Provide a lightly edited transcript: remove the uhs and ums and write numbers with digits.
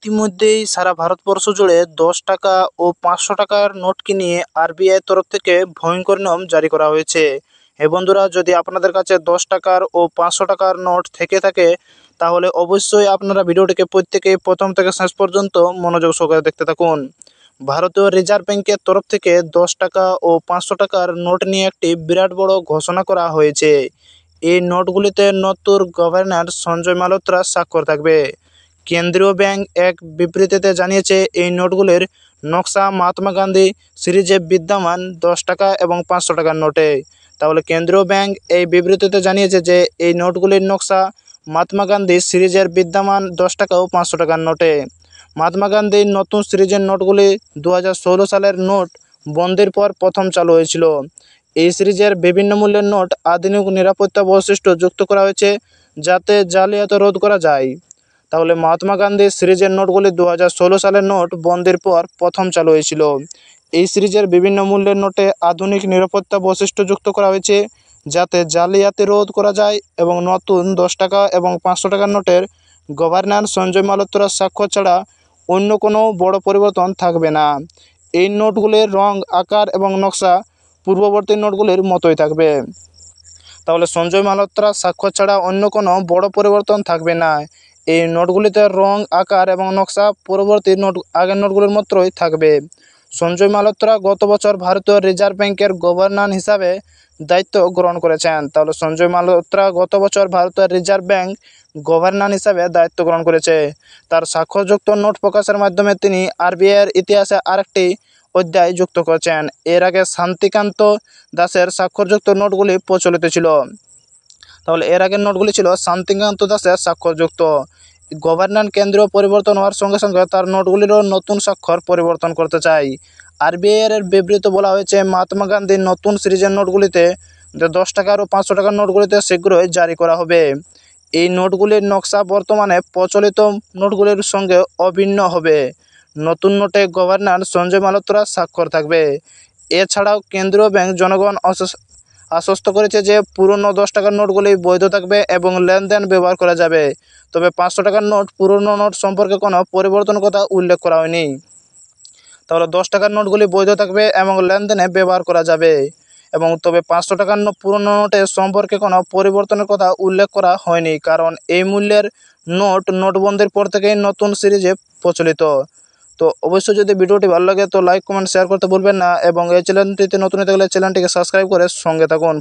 ইতিমধ্যেই সারা ভারতবর্ষ জুড়ে 10 টাকা ও 500 টাকার নোটকে নিয়ে আরবিআই তরফ থেকে ভয়ঙ্কর নিয়ম জারি করা হয়েছে। বন্ধুরা, যদি আপনাদের কাছে 10 টাকার ও 500 টাকার নোট থেকে থাকে তাহলে অবশ্যই আপনারা ভিডিওটিকে প্রত্যেকেই প্রথম থেকে শেষ পর্যন্ত মনোযোগ সহকারে দেখতে থাকুন। ভারতীয় রিজার্ভ ব্যাংকের তরফ থেকে 10 টাকা ও 500 টাকার নোট নিয়ে একটি বিরাট বড় ঘোষণা করা হয়েছে। এই নোটগুলিতে নতুন গভর্নর সঞ্জয় মালহোত্রার স্বাক্ষর থাকবে। কেন্দ্রীয় ব্যাংক এক বিবৃতিতে জানিয়েছে, এই নোটগুলির নকশা মহাত্মা গান্ধী সিরিজে বিদ্যমান 10 টাকা এবং 500 টাকার নোটে। তাহলে কেন্দ্রীয় ব্যাংক এই বিবৃতিতে জানিয়েছে যে এই নোটগুলির নকশা মহাত্মা গান্ধী সিরিজের বিদ্যমান 10 টাকা ও 500 টাকার নোটে। মহাত্মা গান্ধীর নতুন সিরিজের নোটগুলি 2016 সালের নোট বন্ধের পর প্রথম চালু হয়েছিল। এই সিরিজের বিভিন্ন মূল্যের নোট আধুনিক নিরাপত্তা বৈশিষ্ট্য যুক্ত করা হয়েছে যাতে জালিয়াতি রোধ করা যায়। তাহলে মহাত্মা গান্ধী সিরিজের নোটগুলি 2016 সালের নোট বন্ধের পর প্রথম চালু হয়েছিল। এই সিরিজের বিভিন্ন মূল্যের নোটে আধুনিক নিরাপত্তা বৈশিষ্ট্য যুক্ত করা হয়েছে যাতে জালিয়াতি রোধ করা যায় এবং নতুন 10 টাকা এবং 500 টাকার নোটের গভর্নর সঞ্জয় মালহোত্রার স্বাক্ষর ছাড়া অন্য কোনো বড় পরিবর্তন থাকবে না। এই নোটগুলির রং, আকার এবং নকশা পূর্ববর্তী নোটগুলির মতোই থাকবে। তাহলে সঞ্জয় মালহোত্রার স্বাক্ষর ছাড়া অন্য কোনো বড় পরিবর্তন থাকবে না। এই নোটগুলিতে রং, আকার এবং নকশা পূর্ববর্তী আগের নোটগুলির মতোই থাকবে। সঞ্জয় মালহোত্রা গত বছর ভারতীয় রিজার্ভ ব্যাংকের গভর্নর হিসাবে দায়িত্ব গ্রহণ করেছেন। তাহলে সঞ্জয় মালহোত্রা গত বছর ভারতীয় রিজার্ভ ব্যাংক গভর্নর হিসাবে দায়িত্ব গ্রহণ করেছে। তার স্বাক্ষরযুক্ত নোট প্রকাশের মাধ্যমে তিনি আরবিআইয়ের ইতিহাসে আরেকটি অধ্যায় যুক্ত করেছেন। এর আগে শান্তিকান্ত দাসের স্বাক্ষরযুক্ত নোটগুলি প্রচলিত ছিল। তাহলে এর আগের নোটগুলি ছিল শান্তিকান্ত দাসের স্বাক্ষরযুক্ত। গভর্নর কেন্দ্রীয় পরিবর্তন হওয়ার সঙ্গে সঙ্গে তার নোটগুলিরও নতুন স্বাক্ষর পরিবর্তন করতে চাই। আরবিআইয়ের বিবৃতিতে বলা হয়েছে, মহাত্মা গান্ধীর নতুন সিরিজের নোটগুলিতে 10 টাকা ও 500 টাকার নোটগুলিতে শীঘ্রই জারি করা হবে। এই নোটগুলির নকশা বর্তমানে প্রচলিত নোটগুলির সঙ্গে অভিন্ন হবে। নতুন নোটে গভর্নর সঞ্জয় মালহোত্রার স্বাক্ষর থাকবে। এছাড়াও কেন্দ্রীয় ব্যাংক জনগণ আশ্বস্ত করেছে যে পুরনো 10 টাকার নোটগুলি বৈধ থাকবে এবং লেনদেন ব্যবহার করা যাবে। তবে 500 টাকার নোট পুরনো নোট সম্পর্কে কোনো পরিবর্তনের কথা উল্লেখ করা হয়নি। তাহলে 10 টাকার নোটগুলি বৈধ থাকবে এবং লেনদেনে ব্যবহার করা যাবে এবং তবে 500 টাকার পুরনো নোটের সম্পর্কে কোনো পরিবর্তনের কথা উল্লেখ করা হয়নি, কারণ এই মূল্যের নোটবন্দির পর থেকেই নতুন সিরিজে প্রচলিত। তো অবশ্যই যদি ভিডিওটি ভালো লাগে তো লাইক, কমেন্ট, শেয়ার করতে ভুলবেন না এবং এই চ্যানেলটিতে নতুন হয়ে থাকলে চ্যানেলটিকে সাবস্ক্রাইব করে সঙ্গে থাকুন।